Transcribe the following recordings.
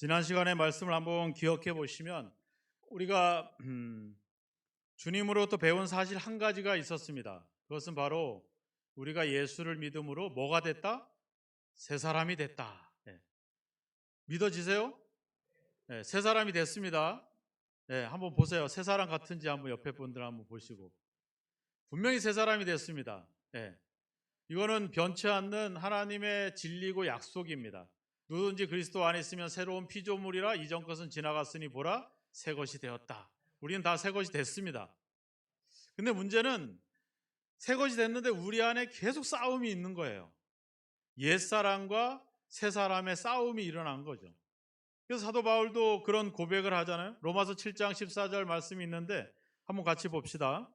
지난 시간의 말씀을 한번 기억해 보시면 우리가 주님으로부터 배운 사실 한 가지가 있었습니다. 그것은 바로 우리가 예수를 믿음으로 뭐가 됐다? 새 사람이 됐다. 믿어지세요? 새 사람이 됐습니다. 한번 보세요. 새 사람 같은지 한번 옆에 분들 한번 보시고 분명히 새 사람이 됐습니다. 이거는 변치 않는 하나님의 진리고 약속입니다. 누구든지 그리스도 안에 있으면 새로운 피조물이라 이전 것은 지나갔으니 보라 새 것이 되었다. 우리는 다 새 것이 됐습니다. 근데 문제는 새 것이 됐는데 우리 안에 계속 싸움이 있는 거예요. 옛사람과 새사람의 싸움이 일어난 거죠. 그래서 사도 바울도 그런 고백을 하잖아요. 로마서 7장 14절 말씀이 있는데 한번 같이 봅시다.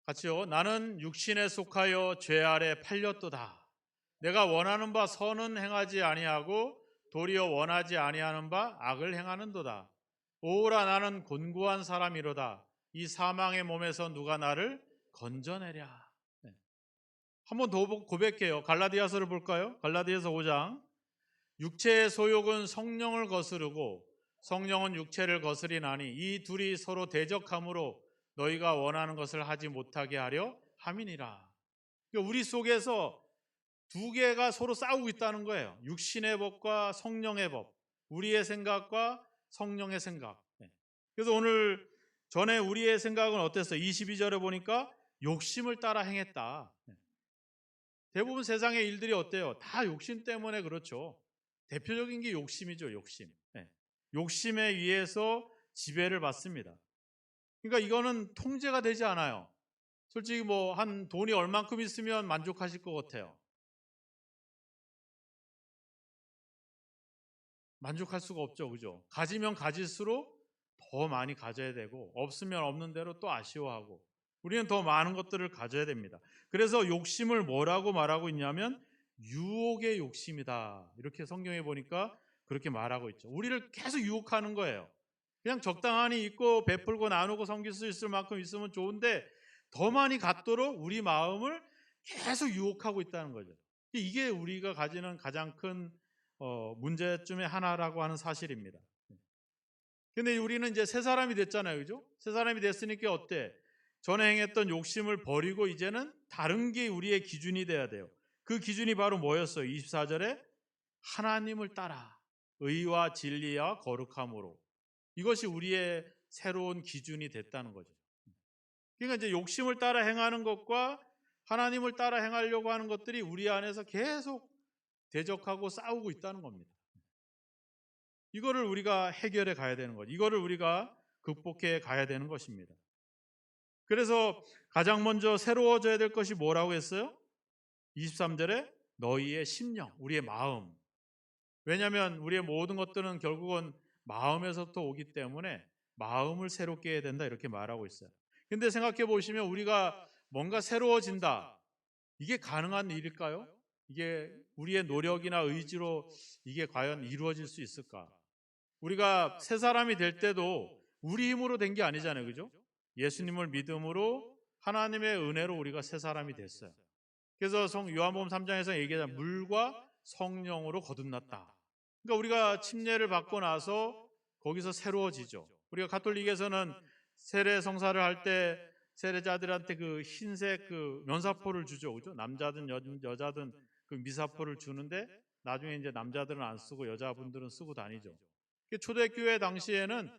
같이요. 나는 육신에 속하여 죄 아래 팔렸도다. 내가 원하는 바 선은 행하지 아니하고 도리어 원하지 아니하는 바 악을 행하는도다. 오라 나는 곤고한 사람이로다. 이 사망의 몸에서 누가 나를 건져내랴. 한번 더 고백해요. 갈라디아서를 볼까요? 갈라디아서 5장. 육체의 소욕은 성령을 거스르고 성령은 육체를 거스리나니 이 둘이 서로 대적함으로 너희가 원하는 것을 하지 못하게 하려 함이니라. 그러니까 우리 속에서 두 개가 서로 싸우고 있다는 거예요. 육신의 법과 성령의 법, 우리의 생각과 성령의 생각. 그래서 오늘 전에 우리의 생각은 어땠어요? 22절에 보니까 욕심을 따라 행했다. 대부분 세상의 일들이 어때요? 다 욕심 때문에 그렇죠. 대표적인 게 욕심이죠, 욕심. 욕심에 의해서 지배를 받습니다. 그러니까 이거는 통제가 되지 않아요. 솔직히 뭐 한 돈이 얼만큼 있으면 만족하실 것 같아요. 만족할 수가 없죠, 그죠? 가지면 가질수록 더 많이 가져야 되고 없으면 없는 대로 또 아쉬워하고 우리는 더 많은 것들을 가져야 됩니다. 그래서 욕심을 뭐라고 말하고 있냐면 유혹의 욕심이다. 이렇게 성경에 보니까 그렇게 말하고 있죠. 우리를 계속 유혹하는 거예요. 그냥 적당히 있고 베풀고 나누고 섬길 수 있을 만큼 있으면 좋은데 더 많이 갖도록 우리 마음을 계속 유혹하고 있다는 거죠. 이게 우리가 가지는 가장 큰 문제점의 하나라고 하는 사실입니다. 근데 우리는 이제 새 사람이 됐잖아요. 그죠? 새 사람이 됐으니까 어때? 전에 행했던 욕심을 버리고 이제는 다른 게 우리의 기준이 돼야 돼요. 그 기준이 바로 뭐였어요? 24절에 하나님을 따라 의와 진리와 거룩함으로 이것이 우리의 새로운 기준이 됐다는 거죠. 그러니까 이제 욕심을 따라 행하는 것과 하나님을 따라 행하려고 하는 것들이 우리 안에서 계속 대적하고 싸우고 있다는 겁니다. 이거를 우리가 해결해 가야 되는 거죠. 이거를 우리가 극복해 가야 되는 것입니다. 그래서 가장 먼저 새로워져야 될 것이 뭐라고 했어요? 23절에 너희의 심령, 우리의 마음. 왜냐하면 우리의 모든 것들은 결국은 마음에서부터 오기 때문에 마음을 새롭게 해야 된다 이렇게 말하고 있어요. 근데 생각해 보시면 우리가 뭔가 새로워진다. 이게 가능한 일일까요? 이게 우리의 노력이나 의지로 이게 과연 이루어질 수 있을까? 우리가 새 사람이 될 때도 우리 힘으로 된 게 아니잖아요. 그죠? 예수님을 믿음으로 하나님의 은혜로 우리가 새 사람이 됐어요. 그래서 요한복음 3장에서 얘기하자 물과 성령으로 거듭났다. 그러니까 우리가 침례를 받고 나서 거기서 새로워지죠. 우리가 가톨릭에서는 세례 성사를 할 때 세례자들한테 그 흰색 그 면사포를 주죠. 그죠? 남자든 여자든 그 미사포를 주는데 나중에 이제 남자들은 안 쓰고 여자분들은 쓰고 다니죠. 초대교회 당시에는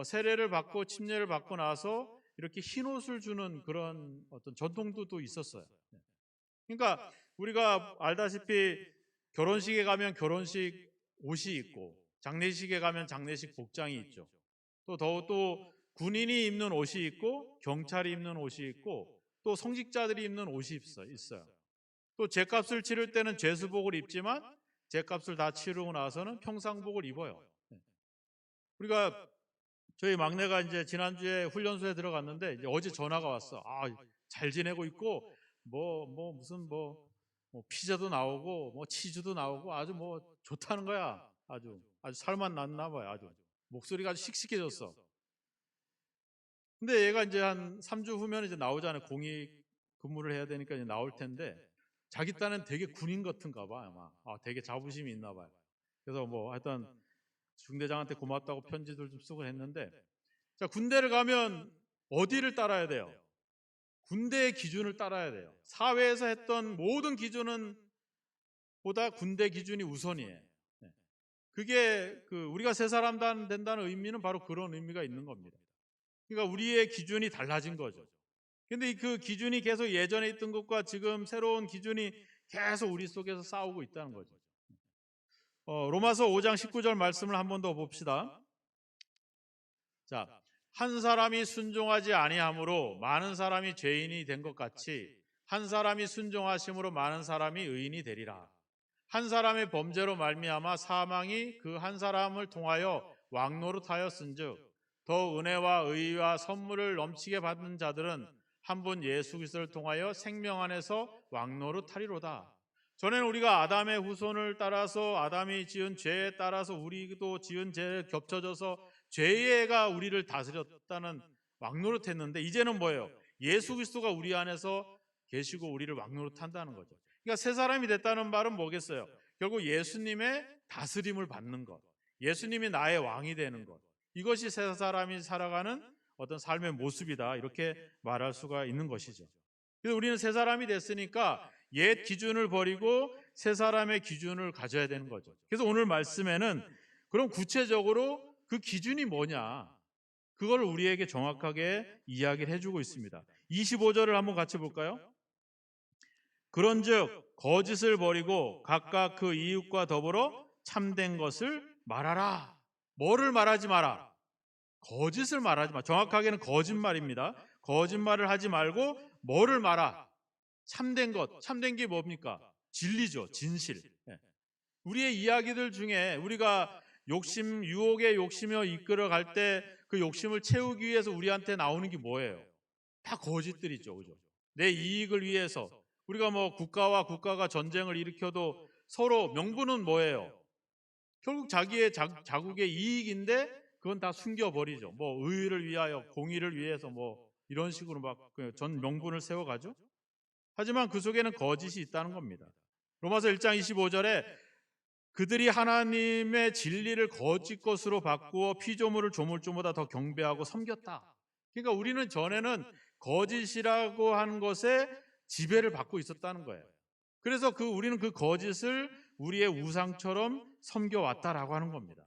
세례를 받고 침례를 받고 나서 이렇게 흰 옷을 주는 그런 어떤 전통도 또 있었어요. 그러니까 우리가 알다시피 결혼식에 가면 결혼식 옷이 있고 장례식에 가면 장례식 복장이 있죠. 또 군인이 입는 옷이 있고 경찰이 입는 옷이 있고 또 성직자들이 입는 옷이 있어요. 또 죄값을 치를 때는 죄수복을 입지만 죄값을 다 치르고 나서는 평상복을 입어요. 우리가 저희 막내가 이제 지난주에 훈련소에 들어갔는데 이제 어제 전화가 왔어. 잘 지내고 있고 무슨 피자도 나오고 치즈도 나오고 아주 좋다는 거야. 아주 살만 났나 봐요. 아주 목소리가 아주 씩씩해졌어. 근데 얘가 이제 한 3주 후면 이제 나오잖아요. 공익 근무를 해야 되니까 이제 나올 텐데 자기 딴엔 되게 군인 같은가 봐. 아마 되게 자부심이 있나 봐요. 그래서 뭐 하여튼 중대장한테 고맙다고 편지들 좀 쓰고 했는데, 자, 군대를 가면 어디를 따라야 돼요? 군대의 기준을 따라야 돼요. 사회에서 했던 모든 기준은 보다 군대 기준이 우선이에요. 네. 그게 우리가 새 사람 된다는 의미는 바로 그런 의미가 있는 겁니다. 그러니까 우리의 기준이 달라진 거죠. 근데 그 기준이 계속 예전에 있던 것과 지금 새로운 기준이 계속 우리 속에서 싸우고 있다는 거죠. 로마서 5장 19절 말씀을 한 번 더 봅시다. 자, 한 사람이 순종하지 아니함으로 많은 사람이 죄인이 된 것 같이 한 사람이 순종하심으로 많은 사람이 의인이 되리라. 한 사람의 범죄로 말미암아 사망이 그 한 사람을 통하여 왕노릇하였은즉 더 은혜와 의와 선물을 넘치게 받는 자들은 한 분 예수 그리스도를 통하여 생명 안에서 왕노릇하리로다. 전에는 우리가 아담의 후손을 따라서 아담이 지은 죄에 따라서 우리도 지은 죄에 겹쳐져서 죄가 우리를 다스렸다는 왕노릇했는데, 이제는 뭐예요? 예수 그리스도가 우리 안에서 계시고 우리를 왕노릇한다는 거죠. 그러니까 새 사람이 됐다는 말은 뭐겠어요? 결국 예수님의 다스림을 받는 것, 예수님이 나의 왕이 되는 것, 이것이 새 사람이 살아가는 어떤 삶의 모습이다, 이렇게 말할 수가 있는 것이죠. 그래서 우리는 새 사람이 됐으니까 옛 기준을 버리고 새 사람의 기준을 가져야 되는 거죠. 그래서 오늘 말씀에는 그럼 구체적으로 그 기준이 뭐냐, 그걸 우리에게 정확하게 이야기를 해주고 있습니다. 25절을 한번 같이 볼까요? 그런즉 거짓을 버리고 각각 그 이웃과 더불어 참된 것을 말하라. 뭐를 말하지 마라? 거짓을 말하지 마. 정확하게는 거짓말입니다. 거짓말을 하지 말고 뭐를 말하? 참된 것. 참된 게 뭡니까? 진리죠. 진실. 우리의 이야기들 중에 우리가 유혹에 욕심여 이끌어갈 때 그 욕심을 채우기 위해서 우리한테 나오는 게 뭐예요? 다 거짓들이죠. 그죠? 내 이익을 위해서. 우리가 뭐 국가가 전쟁을 일으켜도 서로 명분은 뭐예요? 결국 자국의 이익인데 그건 다 숨겨버리죠. 뭐 의를 위하여, 공의를 위해서 뭐 이런 식으로 막 전 명분을 세워가죠. 하지만 그 속에는 거짓이 있다는 겁니다. 로마서 1장 25절에 그들이 하나님의 진리를 거짓 것으로 바꾸어 피조물을 조물주보다 더 경배하고 섬겼다. 그러니까 우리는 전에는 거짓이라고 하는 것에 지배를 받고 있었다는 거예요. 그래서 우리는 그 거짓을 우리의 우상처럼 섬겨왔다라고 하는 겁니다.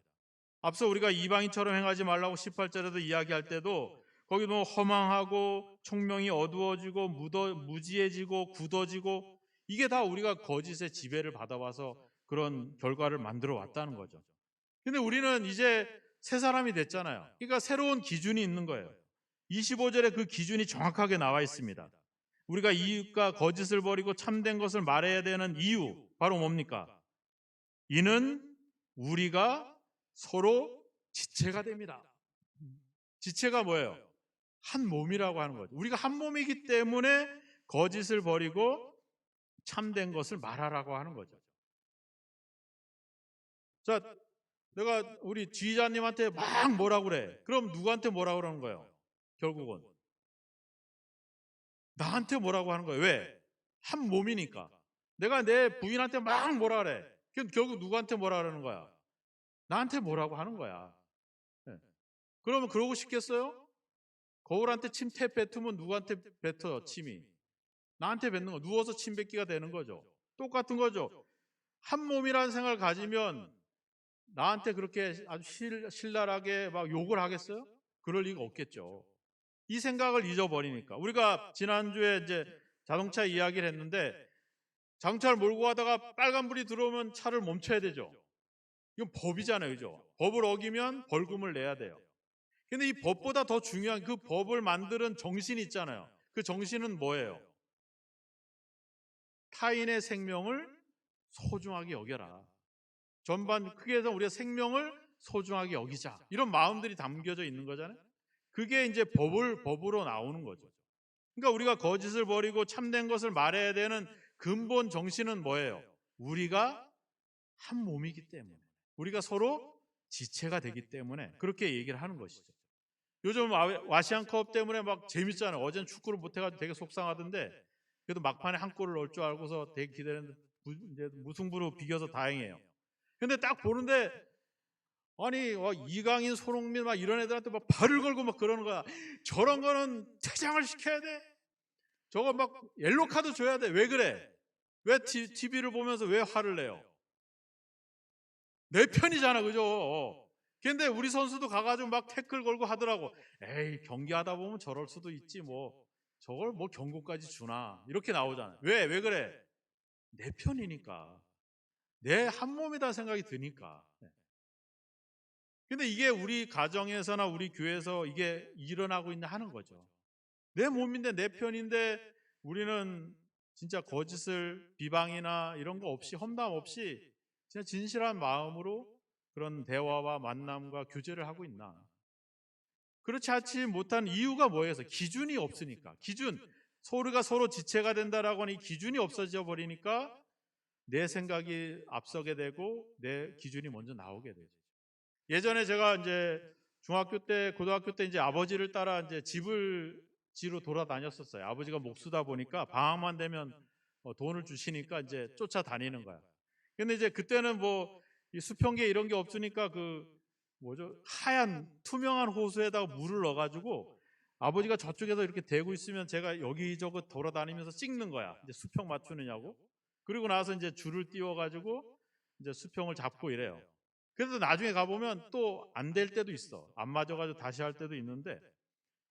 앞서 우리가 이방인처럼 행하지 말라고 18절에도 이야기할 때도 거기 뭐 허망하고 총명이 어두워지고 무지해지고 굳어지고, 이게 다 우리가 거짓의 지배를 받아와서 그런 결과를 만들어 왔다는 거죠. 근데 우리는 이제 새 사람이 됐잖아요. 그러니까 새로운 기준이 있는 거예요. 25절에 그 기준이 정확하게 나와 있습니다. 우리가 이웃과 거짓을 버리고 참된 것을 말해야 되는 이유, 바로 뭡니까? 이는 우리가 서로 지체가 됩니다. 지체가 뭐예요? 한 몸이라고 하는 거죠. 우리가 한 몸이기 때문에 거짓을 버리고 참된 것을 말하라고 하는 거죠. 자, 내가 우리 지휘자님한테 막 뭐라고 그래. 그럼 누구한테 뭐라고 그러는 거예요? 결국은 나한테 뭐라고 하는 거예요. 왜? 한 몸이니까. 내가 내 부인한테 막 뭐라 그래. 그럼 결국 누구한테 뭐라 그러는 거야? 나한테 뭐라고 하는 거야. 네. 그러면 그러고 싶겠어요? 거울한테 침 뱉으면 누구한테 뱉어, 침이? 나한테 뱉는 거. 누워서 침 뱉기가 되는 거죠. 똑같은 거죠. 한 몸이라는 생각을 가지면 나한테 그렇게 아주 신랄하게 막 욕을 하겠어요? 그럴 리가 없겠죠. 이 생각을 잊어버리니까. 우리가 지난주에 이제 자동차 이야기를 했는데, 자동차를 몰고 가다가 빨간불이 들어오면 차를 멈춰야 되죠. 이건 법이잖아요. 그죠? 법을 어기면 벌금을 내야 돼요. 근데 이 법보다 더 중요한 그 법을 만드는 정신이 있잖아요. 그 정신은 뭐예요? 타인의 생명을 소중하게 여겨라. 전반 크게 해서 우리가 생명을 소중하게 여기자. 이런 마음들이 담겨져 있는 거잖아요. 그게 이제 법으로 나오는 거죠. 그러니까 우리가 거짓을 버리고 참된 것을 말해야 되는 근본 정신은 뭐예요? 우리가 한 몸이기 때문에, 우리가 서로 지체가 되기 때문에 그렇게 얘기를 하는 것이죠. 요즘 아시안컵 때문에 막 재밌잖아요. 어제는 축구를 못해가지고 되게 속상하던데, 그래도 막판에 한 골을 넣을 줄 알고서 되게 기다렸는데 이제 무승부로 비겨서 다행이에요. 근데 딱 보는데 아니 이강인, 손흥민 막 이런 애들한테 막 발을 걸고 막 그러는 거야. 저런 거는 퇴장을 시켜야 돼. 저거 막 옐로 카드 줘야 돼. 왜 그래? 왜 TV를 보면서 왜 화를 내요? 내 편이잖아, 그죠? 근데 우리 선수도 가가지고 막 태클 걸고 하더라고. 에이, 경기하다 보면 저럴 수도 있지 뭐. 저걸 뭐 경고까지 주나? 이렇게 나오잖아. 왜 그래? 내 편이니까. 내 한 몸이다 생각이 드니까. 근데 이게 우리 가정에서나 우리 교회에서 이게 일어나고 있나 하는 거죠. 내 몸인데 내 편인데 우리는 진짜 거짓을 비방이나 이런 거 없이 험담 없이 진짜 진실한 마음으로 그런 대화와 만남과 교제를 하고 있나? 그렇지 않지 못한 이유가 뭐예요? 기준이 없으니까. 기준. 서로가 서로 지체가 된다라고 하는 이 기준이 없어져 버리니까 내 생각이 앞서게 되고 내 기준이 먼저 나오게 되죠. 예전에 제가 이제 중학교 때, 고등학교 때 이제 아버지를 따라 이제 집을 지로 돌아다녔었어요. 아버지가 목수다 보니까 방학만 되면 돈을 주시니까 이제 쫓아다니는 거야. 근데 이제 그때는 뭐 이 수평계 이런 게 없으니까 그 뭐죠? 하얀 투명한 호수에다가 물을 넣어가지고 아버지가 저쪽에서 이렇게 대고 있으면 제가 여기저기 돌아다니면서 찍는 거야. 이제 수평 맞추느냐고. 그리고 나서 이제 줄을 띄워가지고 이제 수평을 잡고 이래요. 그래서 나중에 가보면 또 안 될 때도 있어. 안 맞아가지고 다시 할 때도 있는데.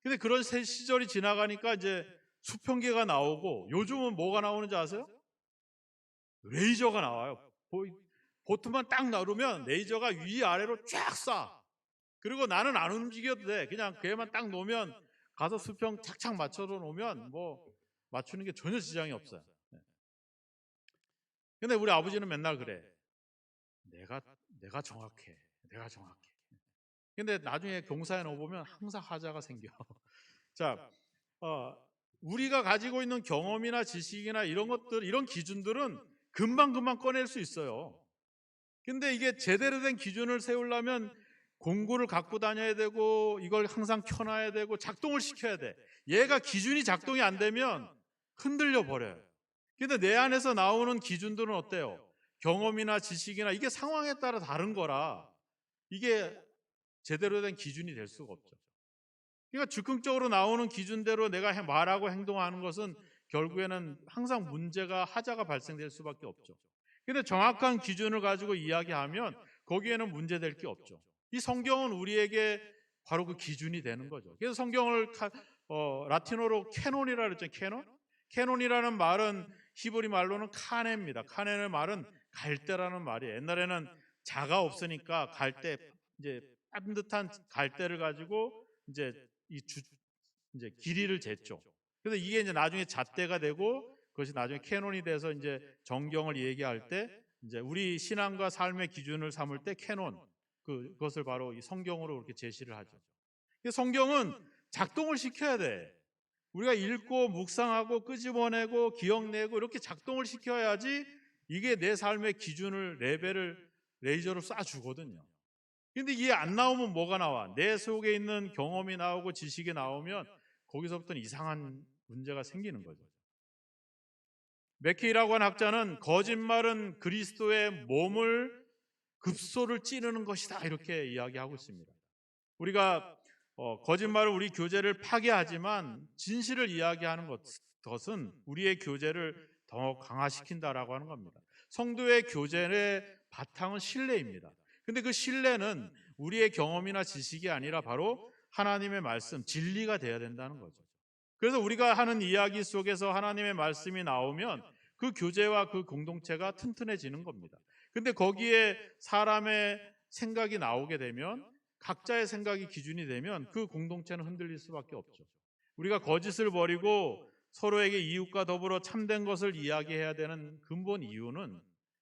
근데 그런 시절이 지나가니까 이제 수평계가 나오고 요즘은 뭐가 나오는지 아세요? 레이저가 나와요. 보트만 딱 나르면 레이저가 위아래로 쫙 쏴. 그리고 나는 안 움직여도 돼. 그냥 걔만 딱 놓으면 가서 수평 착착 맞춰서 놓으면 뭐 맞추는 게 전혀 지장이 없어요. 근데 우리 아버지는 맨날 그래. 내가 정확해. 내가 정확해. 근데 나중에 경사에 넣어보면 항상 하자가 생겨. 자, 우리가 가지고 있는 경험이나 지식이나 이런 것들, 이런 기준들은 금방금방 꺼낼 수 있어요. 근데 이게 제대로 된 기준을 세우려면 공구를 갖고 다녀야 되고 이걸 항상 켜놔야 되고 작동을 시켜야 돼. 얘가 기준이 작동이 안 되면 흔들려 버려요. 근데 내 안에서 나오는 기준들은 어때요? 경험이나 지식이나 이게 상황에 따라 다른 거라 이게 제대로 된 기준이 될 수가 없죠. 그러니까 즉흥적으로 나오는 기준대로 내가 말하고 행동하는 것은 결국에는 항상 문제가 하자가 발생될 수밖에 없죠. 근데 정확한 기준을 가지고 이야기하면 거기에는 문제될 게 없죠. 이 성경은 우리에게 바로 그 기준이 되는 거죠. 그래서 성경을 라틴어로 캐논이라 그랬죠. 캐논이라는 말은 히브리 말로는 카네입니다. 카네의 말은 갈대라는 말이에요. 옛날에는 자가 없으니까 갈대, 이제 반듯한 갈대를 가지고 이제 이제 길이를 쟀죠. 그래서 이게 이제 나중에 잣대가 되고 그것이 나중에 캐논이 돼서 이제 정경을 얘기할 때 이제 우리 신앙과 삶의 기준을 삼을 때 캐논 그것을 바로 이 성경으로 그렇게 제시를 하죠. 성경은 작동을 시켜야 돼. 우리가 읽고 묵상하고 끄집어내고 기억내고 이렇게 작동을 시켜야지 이게 내 삶의 기준을 레벨을 레이저로 쏴주거든요. 근데 이게 안 나오면 뭐가 나와? 내 속에 있는 경험이 나오고 지식이 나오면 거기서부터는 이상한 문제가 생기는 거죠. 맥케이라고 하는 학자는 거짓말은 그리스도의 몸을 급소를 찌르는 것이다 이렇게 이야기하고 있습니다. 우리가 거짓말은 우리 교제를 파괴하지만 진실을 이야기하는 것은 우리의 교제를 더 강화시킨다라고 하는 겁니다. 성도의 교제의 바탕은 신뢰입니다. 근데 그 신뢰는 우리의 경험이나 지식이 아니라 바로 하나님의 말씀, 진리가 되어야 된다는 거죠. 그래서 우리가 하는 이야기 속에서 하나님의 말씀이 나오면 그 교제와 그 공동체가 튼튼해지는 겁니다. 근데 거기에 사람의 생각이 나오게 되면 각자의 생각이 기준이 되면 그 공동체는 흔들릴 수밖에 없죠. 우리가 거짓을 버리고 서로에게 이웃과 더불어 참된 것을 이야기해야 되는 근본 이유는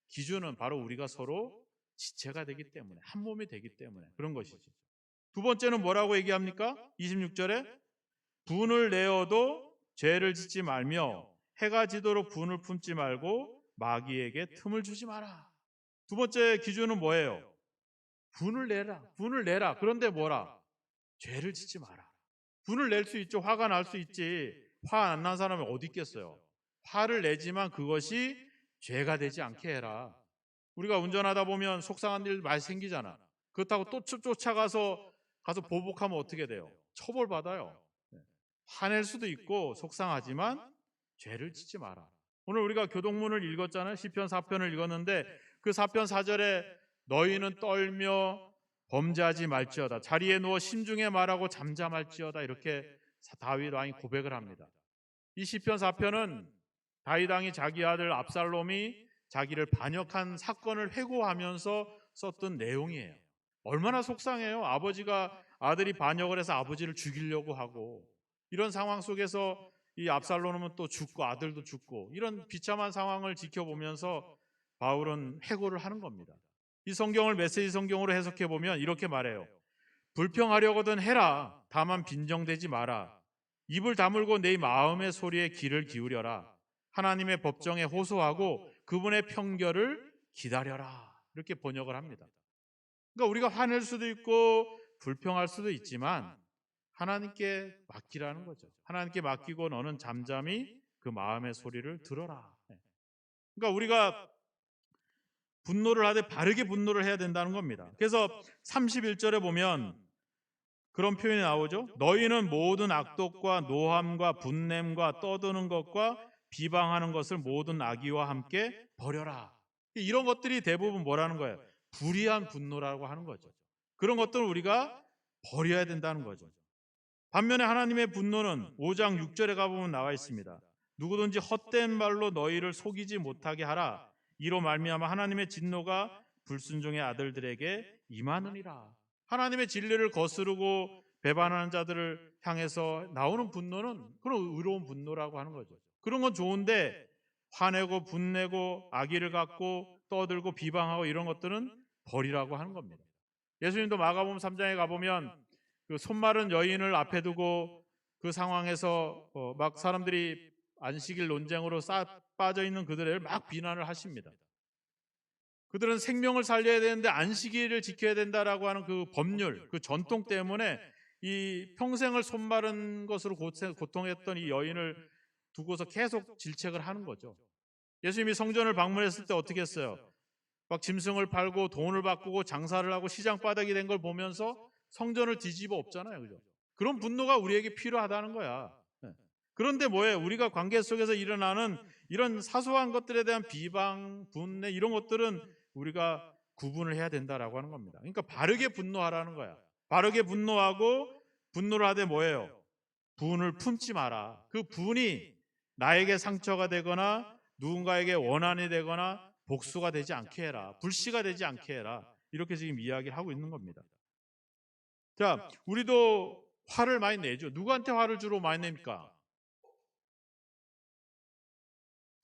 기준은 바로 우리가 서로 지체가 되기 때문에 한 몸이 되기 때문에 그런 것이죠. 두 번째는 뭐라고 얘기합니까? 26절에 분을 내어도 죄를 짓지 말며 해가 지도록 분을 품지 말고 마귀에게 틈을 주지 마라. 두 번째 기준은 뭐예요? 분을 내라. 분을 내라. 그런데 뭐라? 죄를 짓지 마라. 분을 낼 수 있죠. 화가 날 수 있지. 화 안 난 사람이 어디 있겠어요? 화를 내지만 그것이 죄가 되지 않게 해라. 우리가 운전하다 보면 속상한 일 많이 생기잖아. 그렇다고 또 쫓아가서 보복하면 어떻게 돼요? 처벌받아요. 화낼 수도 있고 속상하지만 죄를 짓지 마라. 오늘 우리가 교동문을 읽었잖아요. 시편 4편을 읽었는데 그 4편 4절에 너희는 떨며 범죄하지 말지어다. 자리에 누워 심중에 말하고 잠잠할지어다. 이렇게 다윗 왕이 고백을 합니다. 이 시편 4편은 다윗 왕이 자기 아들 압살롬이 자기를 반역한 사건을 회고하면서 썼던 내용이에요. 얼마나 속상해요. 아버지가 아들이 반역을 해서 아버지를 죽이려고 하고 이런 상황 속에서 이 압살롬은 또 죽고 아들도 죽고 이런 비참한 상황을 지켜보면서 바울은 회고를 하는 겁니다. 이 성경을 메시지 성경으로 해석해 보면 이렇게 말해요. 불평하려거든 해라. 다만 빈정대지 마라. 입을 다물고 내 마음의 소리에 귀를 기울여라. 하나님의 법정에 호소하고 그분의 평결을 기다려라. 이렇게 번역을 합니다. 그러니까 우리가 화낼 수도 있고 불평할 수도 있지만 하나님께 맡기라는 거죠. 하나님께 맡기고 너는 잠잠히 그 마음의 소리를 들어라. 그러니까 우리가 분노를 하되 바르게 분노를 해야 된다는 겁니다. 그래서 31절에 보면 그런 표현이 나오죠. 너희는 모든 악독과 노함과 분냄과 떠드는 것과 비방하는 것을 모든 악의와 함께 버려라. 이런 것들이 대부분 뭐라는 거예요? 불의한 분노라고 하는 거죠. 그런 것들을 우리가 버려야 된다는 거죠. 반면에 하나님의 분노는 5장 6절에 가보면 나와 있습니다. 누구든지 헛된 말로 너희를 속이지 못하게 하라. 이로 말미암아 하나님의 진노가 불순종의 아들들에게 임하느니라. 하나님의 진리를 거스르고 배반하는 자들을 향해서 나오는 분노는 그런 의로운 분노라고 하는 거죠. 그런 건 좋은데 화내고 분내고 악의를 갖고 떠들고 비방하고 이런 것들은 버리라고 하는 겁니다. 예수님도 마가복음 3장에 가보면 그 손마른 여인을 앞에 두고 그 상황에서 막 사람들이 안식일 논쟁으로 빠져 있는 그들을 막 비난을 하십니다. 그들은 생명을 살려야 되는데 안식일을 지켜야 된다라고 하는 그 법률, 그 전통 때문에 이 평생을 손마른 것으로 고통했던 이 여인을 두고서 계속 질책을 하는 거죠. 예수님이 성전을 방문했을 때 어떻게 했어요? 막 짐승을 팔고 돈을 바꾸고 장사를 하고 시장 바닥이 된 걸 보면서 성전을 뒤집어 엎잖아요. 그죠? 그런 분노가 우리에게 필요하다는 거야. 그런데 뭐예요? 우리가 관계 속에서 일어나는 이런 사소한 것들에 대한 비방, 분내 이런 것들은 우리가 구분을 해야 된다라고 하는 겁니다. 그러니까 바르게 분노하라는 거야. 바르게 분노하고 분노를 하되 뭐예요? 분을 품지 마라. 그 분이 나에게 상처가 되거나 누군가에게 원한이 되거나 복수가 되지 않게 해라. 불씨가 되지 않게 해라. 이렇게 지금 이야기를 하고 있는 겁니다. 자, 우리도 화를 많이 내죠. 누구한테 화를 주로 많이 냅니까?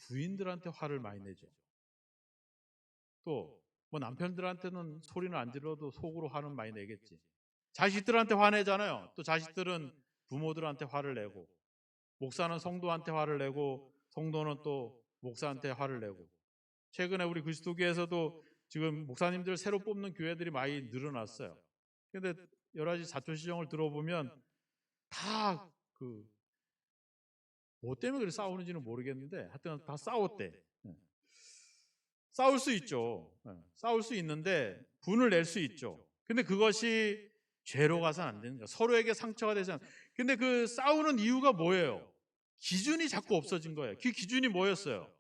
부인들한테 화를 많이 내죠. 또 뭐 남편들한테는 소리는 안 질러도 속으로 화는 많이 내겠지. 자식들한테 화내잖아요. 또 자식들은 부모들한테 화를 내고, 목사는 성도한테 화를 내고, 성도는 또 목사한테 화를 내고. 최근에 우리 그리스도교에서도 지금 목사님들 새로 뽑는 교회들이 많이 늘어났어요. 그런데 여러 가지 자초지종을 들어보면 다 뭐 때문에 그렇게 싸우는지는 모르겠는데 하여튼 다 싸웠대. 싸울 수 있죠. 싸울 수 있는데 분을 낼 수 있죠. 근데 그것이 죄로 가서는 안 되는 거야. 서로에게 상처가 되지 않아. 근데 그 싸우는 이유가 뭐예요? 기준이 자꾸 없어진 거예요. 그 기준이 뭐였어요?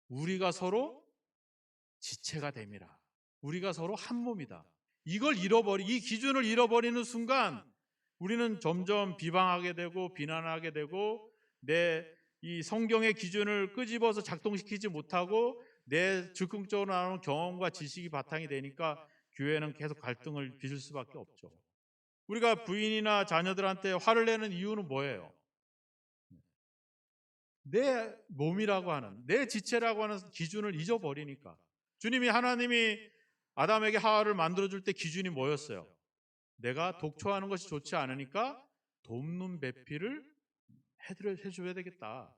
우리가 서로 지체가 됨이라. 우리가 서로 한 몸이다. 이 기준을 잃어버리는 순간 우리는 점점 비방하게 되고 비난하게 되고 내 이 성경의 기준을 끄집어서 작동시키지 못하고 내 즉흥적으로 나오는 경험과 지식이 바탕이 되니까 교회는 계속 갈등을 빚을 수밖에 없죠. 우리가 부인이나 자녀들한테 화를 내는 이유는 뭐예요? 내 몸이라고 하는, 내 지체라고 하는 기준을 잊어버리니까. 하나님이 아담에게 하와를 만들어줄 때 기준이 뭐였어요? 내가 독초하는 것이 좋지 않으니까 돕는 배필을 해줘야 되겠다.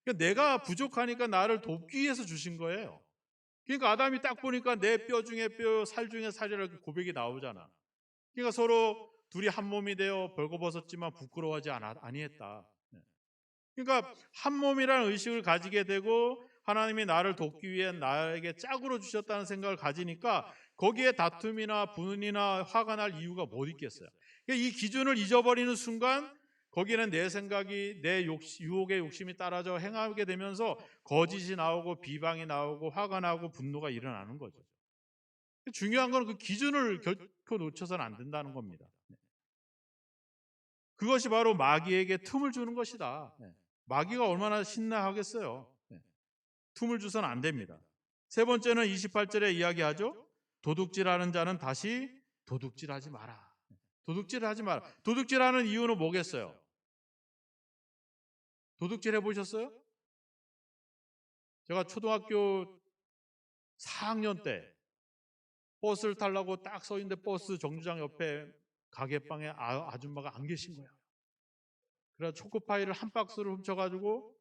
그러니까 내가 부족하니까 나를 돕기 위해서 주신 거예요. 그러니까 아담이 딱 보니까 내 뼈 중에 뼈, 살 중에 살이라고 고백이 나오잖아. 그러니까 서로 둘이 한 몸이 되어 벌거벗었지만 부끄러워하지 아니했다. 그러니까 한 몸이라는 의식을 가지게 되고 하나님이 나를 돕기 위해 나에게 짝으로 주셨다는 생각을 가지니까 거기에 다툼이나 분이나 화가 날 이유가 못 있겠어요. 이 기준을 잊어버리는 순간 거기는 내 생각이 내 유혹의 욕심이 따라져 행하게 되면서 거짓이 나오고 비방이 나오고 화가 나고 분노가 일어나는 거죠. 중요한 건 그 기준을 결코 놓쳐서는 안 된다는 겁니다. 그것이 바로 마귀에게 틈을 주는 것이다. 마귀가 얼마나 신나하겠어요. 틈을 주서는 안 됩니다. 세 번째는 28절에 이야기하죠. 도둑질하는 자는 다시 도둑질하지 마라. 도둑질하지 마라. 도둑질하는 이유는 뭐겠어요? 도둑질 해보셨어요? 제가 초등학교 4학년 때 버스를 타려고 딱 서 있는데 버스 정류장 옆에 가게방에 아줌마가 안 계신 거예요. 그래서 초코파이를 한 박스를 훔쳐가지고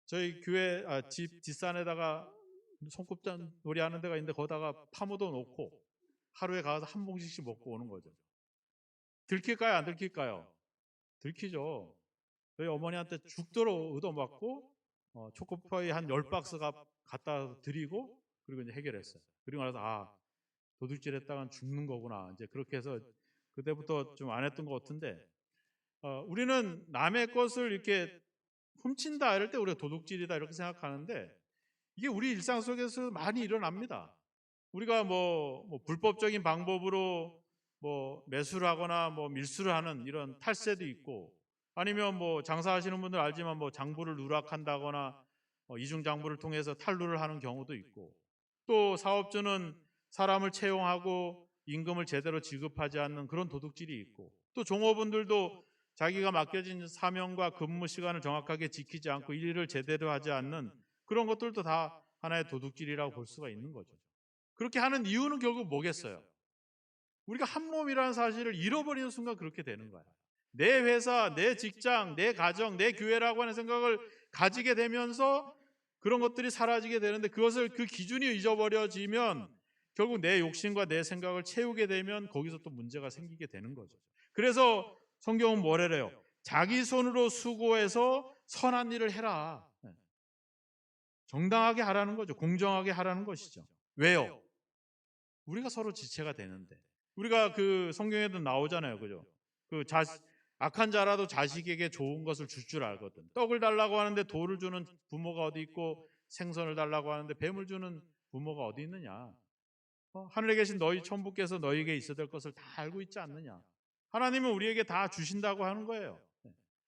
저희 교회 집 뒷산에다가 손꼽잔 놀이 하는 데가 있는데 거기다가 파묻어 놓고 하루에 가서 한 봉지씩 먹고 오는 거죠. 들킬까요? 안 들킬까요? 들키죠. 저희 어머니한테 죽도록 얻어맞고 초코파이 한 10박스가 갖다 드리고 그리고 이제 해결했어요. 그리고 나서 도둑질 했다간 죽는 거구나. 이제 그렇게 해서 그때부터 좀 안 했던 것 같은데 우리는 남의 것을 이렇게 훔친다 이럴 때 우리가 도둑질이다 이렇게 생각하는데 이게 우리 일상 속에서 많이 일어납니다. 우리가 뭐 불법적인 방법으로 뭐 매수를 하거나 뭐 밀수를 하는 이런 탈세도 있고 아니면 뭐 장사하시는 분들 알지만 뭐 장부를 누락한다거나 이중 장부를 통해서 탈루를 하는 경우도 있고 또 사업주는 사람을 채용하고 임금을 제대로 지급하지 않는 그런 도둑질이 있고 또 종업원들도 자기가 맡겨진 사명과 근무 시간을 정확하게 지키지 않고 일을 제대로 하지 않는 그런 것들도 다 하나의 도둑질이라고 볼 수가 있는 거죠. 그렇게 하는 이유는 결국 뭐겠어요? 우리가 한 몸이라는 사실을 잃어버리는 순간 그렇게 되는 거예요. 내 회사, 내 직장, 내 가정, 내 교회라고 하는 생각을 가지게 되면서 그런 것들이 사라지게 되는데 그것을 그 기준이 잊어버려지면 결국 내 욕심과 내 생각을 채우게 되면 거기서 또 문제가 생기게 되는 거죠. 그래서 성경은 뭐래요? 자기 손으로 수고해서 선한 일을 해라. 정당하게 하라는 거죠. 공정하게 하라는 것이죠. 왜요? 우리가 서로 지체가 되는데. 우리가 그 성경에도 나오잖아요. 그죠? 악한 자라도 자식에게 좋은 것을 줄 줄 알거든. 떡을 달라고 하는데 돌을 주는 부모가 어디 있고 생선을 달라고 하는데 뱀을 주는 부모가 어디 있느냐? 하늘에 계신 너희 천부께서 너희에게 있어야 될 것을 다 알고 있지 않느냐? 하나님은 우리에게 다 주신다고 하는 거예요.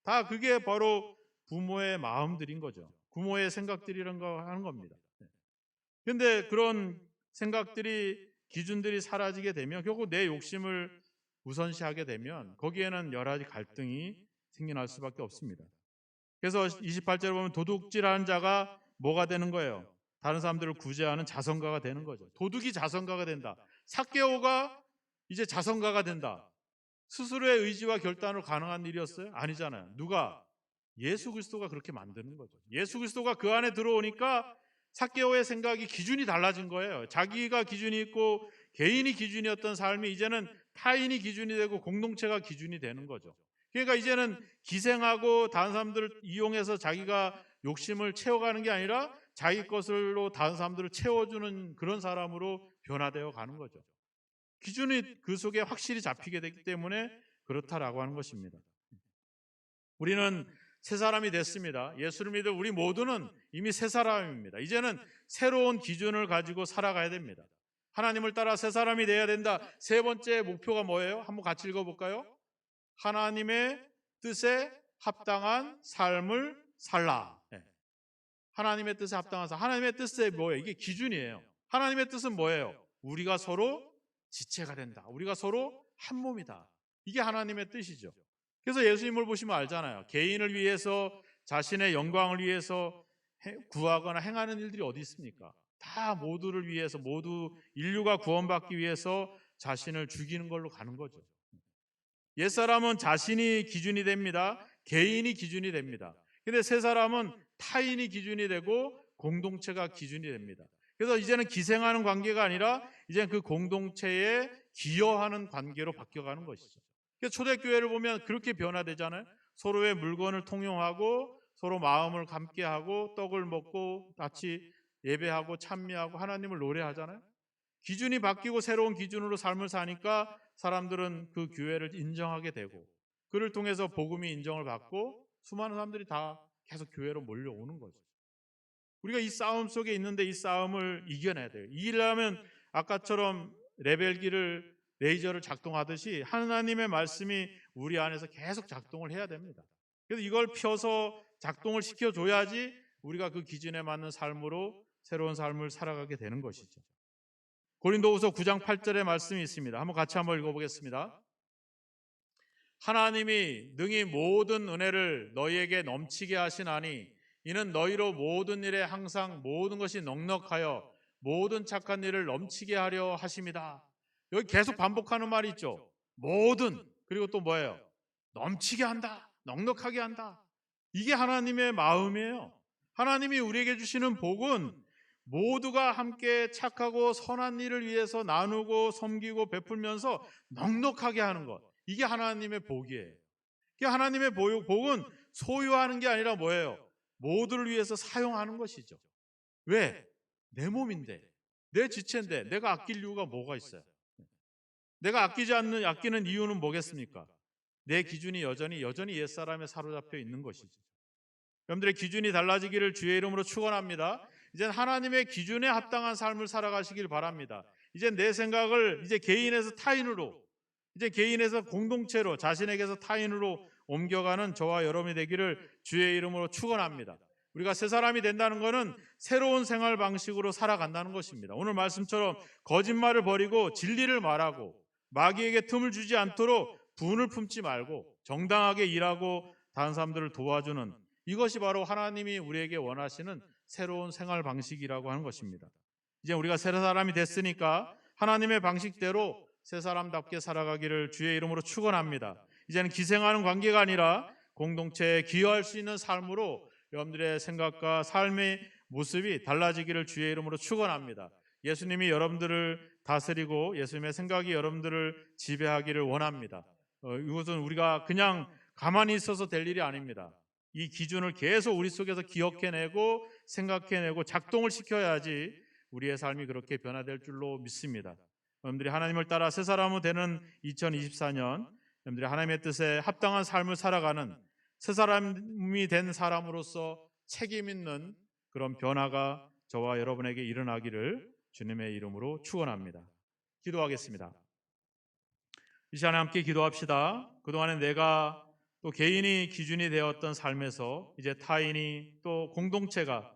다 그게 바로 부모의 마음들인 거죠. 부모의 생각들이란 거 하는 겁니다. 그런데 그런 생각들이 기준들이 사라지게 되면 결국 내 욕심을 우선시하게 되면 거기에는 여러 가지 갈등이 생겨날 수밖에 없습니다. 그래서 28절에 보면 도둑질하는 자가 뭐가 되는 거예요? 다른 사람들을 구제하는 자선가가 되는 거죠. 도둑이 자선가가 된다. 삭개오가 이제 자선가가 된다. 스스로의 의지와 결단으로 가능한 일이었어요? 아니잖아요. 누가? 예수 그리스도가 그렇게 만드는 거죠. 예수 그리스도가 그 안에 들어오니까 삭개오의 생각이 기준이 달라진 거예요. 자기가 기준이 있고 개인이 기준이었던 삶이 이제는 타인이 기준이 되고 공동체가 기준이 되는 거죠. 그러니까 이제는 기생하고 다른 사람들을 이용해서 자기가 욕심을 채워가는 게 아니라 자기 것으로 다른 사람들을 채워주는 그런 사람으로 변화되어 가는 거죠. 기준이 그 속에 확실히 잡히게 됐기 때문에 그렇다라고 하는 것입니다. 우리는 새 사람이 됐습니다. 예수를 믿을 우리 모두는 이미 새 사람입니다. 이제는 새로운 기준을 가지고 살아가야 됩니다. 하나님을 따라 새 사람이 되어야 된다. 세 번째 목표가 뭐예요? 한번 같이 읽어볼까요? 하나님의 뜻에 합당한 삶을 살라. 하나님의 뜻에 합당한 삶. 하나님의 뜻이 뭐예요? 이게 기준이에요. 하나님의 뜻은 뭐예요? 우리가 서로 지체가 된다. 우리가 서로 한 몸이다. 이게 하나님의 뜻이죠. 그래서 예수님을 보시면 알잖아요. 개인을 위해서 자신의 영광을 위해서 구하거나 행하는 일들이 어디 있습니까? 다 모두를 위해서 모두 인류가 구원받기 위해서 자신을 죽이는 걸로 가는 거죠. 옛사람은 자신이 기준이 됩니다. 개인이 기준이 됩니다. 근데 새 사람은 타인이 기준이 되고 공동체가 기준이 됩니다. 그래서 이제는 기생하는 관계가 아니라 이제 그 공동체에 기여하는 관계로 바뀌어가는 것이죠. 그래서 초대교회를 보면 그렇게 변화되잖아요. 서로의 물건을 통용하고 서로 마음을 함께하고 떡을 먹고 같이 예배하고 찬미하고 하나님을 노래하잖아요. 기준이 바뀌고 새로운 기준으로 삶을 사니까 사람들은 그 교회를 인정하게 되고 그를 통해서 복음이 인정을 받고 수많은 사람들이 다 계속 교회로 몰려오는 거죠. 우리가 이 싸움 속에 있는데 이 싸움을 이겨내야 돼요. 이기려면 아까처럼 레이저를 작동하듯이 하나님의 말씀이 우리 안에서 계속 작동을 해야 됩니다. 그래서 이걸 펴서 작동을 시켜줘야지 우리가 그 기준에 맞는 삶으로 새로운 삶을 살아가게 되는 것이죠. 고린도후서 9장 8절의 말씀이 있습니다. 같이 한번 읽어보겠습니다. 하나님이 능히 모든 은혜를 너희에게 넘치게 하시나니 이는 너희로 모든 일에 항상 모든 것이 넉넉하여 모든 착한 일을 넘치게 하려 하심이다. 여기 계속 반복하는 말이 있죠. 모든, 그리고 또 뭐예요? 넘치게 한다, 넉넉하게 한다. 이게 하나님의 마음이에요. 하나님이 우리에게 주시는 복은 모두가 함께 착하고 선한 일을 위해서 나누고 섬기고 베풀면서 넉넉하게 하는 것. 이게 하나님의 복이에요. 하나님의 복은 소유하는 게 아니라 뭐예요? 모두를 위해서 사용하는 것이죠. 왜? 내 몸인데, 내 지체인데 내가 아낄 이유가 뭐가 있어요? 내가 아끼는 이유는 뭐겠습니까? 내 기준이 여전히 옛사람에 사로잡혀 있는 것이죠. 여러분들의 기준이 달라지기를 주의 이름으로 축원합니다. 이젠 하나님의 기준에 합당한 삶을 살아가시길 바랍니다. 이제 내 생각을 개인에서 타인으로, 개인에서 공동체로, 자신에게서 타인으로 옮겨가는 저와 여러분이 되기를 주의 이름으로 축원합니다. 우리가 새 사람이 된다는 것은 새로운 생활 방식으로 살아간다는 것입니다. 오늘 말씀처럼 거짓말을 버리고 진리를 말하고 마귀에게 틈을 주지 않도록 분을 품지 말고 정당하게 일하고 다른 사람들을 도와주는, 이것이 바로 하나님이 우리에게 원하시는 새로운 생활 방식이라고 하는 것입니다. 이제 우리가 새 사람이 됐으니까 하나님의 방식대로 새 사람답게 살아가기를 주의 이름으로 축원합니다. 이제는 기생하는 관계가 아니라 공동체에 기여할 수 있는 삶으로 여러분들의 생각과 삶의 모습이 달라지기를 주의 이름으로 축원합니다. 예수님이 여러분들을 다스리고 예수님의 생각이 여러분들을 지배하기를 원합니다. 이것은 우리가 그냥 가만히 있어서 될 일이 아닙니다. 이 기준을 계속 우리 속에서 기억해내고 생각해내고 작동을 시켜야지 우리의 삶이 그렇게 변화될 줄로 믿습니다. 여러분들이 하나님을 따라 새 사람이 되는 2024년, 여러분들이 하나님의 뜻에 합당한 삶을 살아가는 새 사람이 된 사람으로서 책임 있는 그런 변화가 저와 여러분에게 일어나기를 주님의 이름으로 축원합니다. 기도하겠습니다. 이 시간에 함께 기도합시다. 그동안에 내가 또 개인이 기준이 되었던 삶에서 이제 타인이 또 공동체가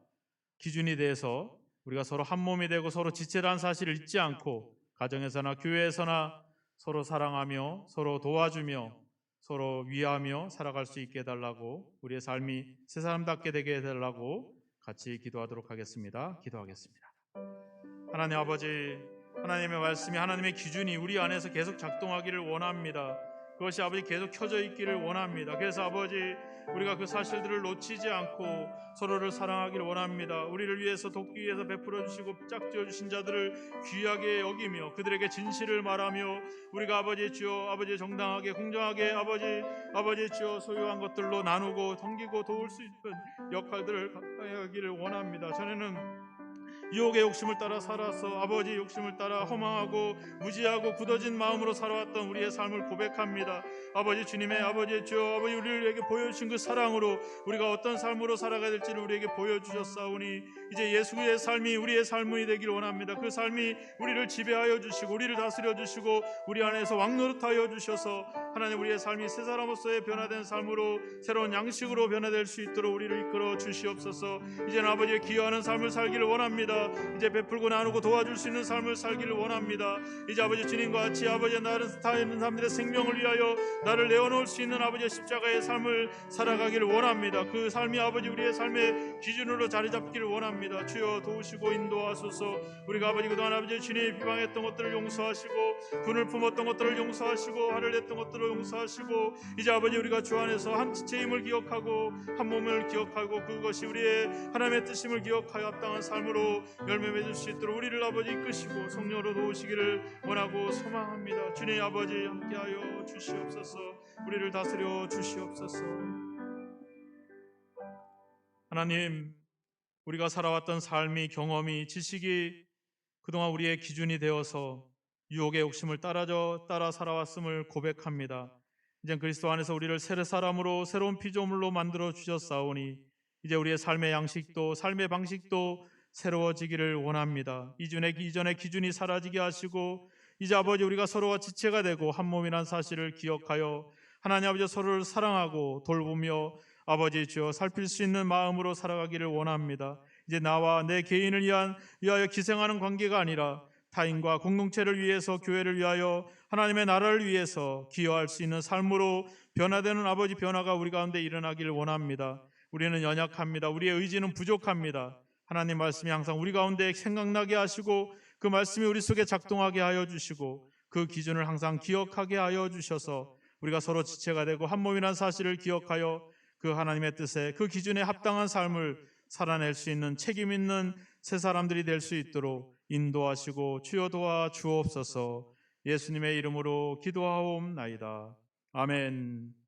기준이 돼서 우리가 서로 한 몸이 되고 서로 지체라는 사실을 잊지 않고 가정에서나 교회에서나 서로 사랑하며 서로 도와주며 서로 위하며 살아갈 수 있게 해달라고, 우리의 삶이 새 사람답게 되게 해달라고 같이 기도하도록 하겠습니다. 기도하겠습니다. 하나님 아버지, 하나님의 말씀이, 하나님의 기준이 우리 안에서 계속 작동하기를 원합니다. 그것이 아버지 계속 켜져 있기를 원합니다. 그래서 아버지, 우리가 그 사실들을 놓치지 않고 서로를 사랑하기를 원합니다. 우리를 위해서 돕기 위해서 베풀어 주시고 짝지어 주신 자들을 귀하게 여기며 그들에게 진실을 말하며 우리가 아버지 주여, 아버지 정당하게 공정하게 아버지 주여 소유한 것들로 나누고 섬기고 도울 수 있는 역할들을 하기를 원합니다. 전에는 유혹의 욕심을 따라 살아서 아버지 욕심을 따라 허망하고 무지하고 굳어진 마음으로 살아왔던 우리의 삶을 고백합니다. 아버지 주님의 아버지 주여, 아버지 우리에게 보여주신 그 사랑으로 우리가 어떤 삶으로 살아가야 될지를 우리에게 보여주셨사오니 이제 예수의 삶이 우리의 삶이 되기를 원합니다. 그 삶이 우리를 지배하여 주시고 우리를 다스려 주시고 우리 안에서 왕노릇하여 주셔서 하나님 우리의 삶이 새 사람으로서의 변화된 삶으로 새로운 양식으로 변화될 수 있도록 우리를 이끌어 주시옵소서. 이제는 아버지의 기여하는 삶을 살기를 원합니다. 이제 베풀고 나누고 도와줄 수 있는 삶을 살기를 원합니다. 이제 아버지 주님과 같이 아버지 나를 다있는 사람들의 생명을 위하여 나를 내어놓을 수 있는 아버지의 십자가의 삶을 살아가기를 원합니다. 그 삶이 아버지 우리의 삶의 기준으로 자리 잡기를 원합니다. 주여 도우시고 인도하소서. 우리가 아버지 그동안 아버지 주님이 비방했던 것들을 용서하시고 분을 품었던 것들을 용서하시고 화를 냈던 것들을 용서하시고 이제 아버지 우리가 주 안에서 한 지체임을 기억하고 한 몸을 기억하고 그것이 우리의 하나님의 뜻임을 기억하여 합당한 삶으로 열매 맺을 수 있도록 우리를 아버지 이끄시고 성령으로 도우시기를 원하고 소망합니다. 주님 아버지 함께하여 주시옵소서. 우리를 다스려 주시옵소서. 하나님, 우리가 살아왔던 삶이, 경험이, 지식이 그동안 우리의 기준이 되어서 유혹의 욕심을 따라 살아왔음을 고백합니다. 이제 그리스도 안에서 우리를 새 사람으로 새로운 피조물로 만들어 주셨사오니 이제 우리의 삶의 양식도 삶의 방식도 새로워지기를 원합니다. 이전의 기준이 사라지게 하시고 이제 아버지 우리가 서로가 지체가 되고 한 몸이란 사실을 기억하여 하나님 아버지 서로를 사랑하고 돌보며 아버지 주여 살필 수 있는 마음으로 살아가기를 원합니다. 이제 나와 내 개인을 위하여 기생하는 관계가 아니라 타인과 공동체를 위해서, 교회를 위하여, 하나님의 나라를 위해서 기여할 수 있는 삶으로 변화되는 아버지 변화가 우리 가운데 일어나기를 원합니다. 우리는 연약합니다. 우리의 의지는 부족합니다. 하나님 말씀이 항상 우리 가운데 생각나게 하시고 그 말씀이 우리 속에 작동하게 하여 주시고 그 기준을 항상 기억하게 하여 주셔서 우리가 서로 지체가 되고 한 몸이라는 사실을 기억하여 그 하나님의 뜻에 그 기준에 합당한 삶을 살아낼 수 있는 책임 있는 새 사람들이 될 수 있도록 인도하시고 주여 도와 주옵소서. 예수님의 이름으로 기도하옵나이다. 아멘.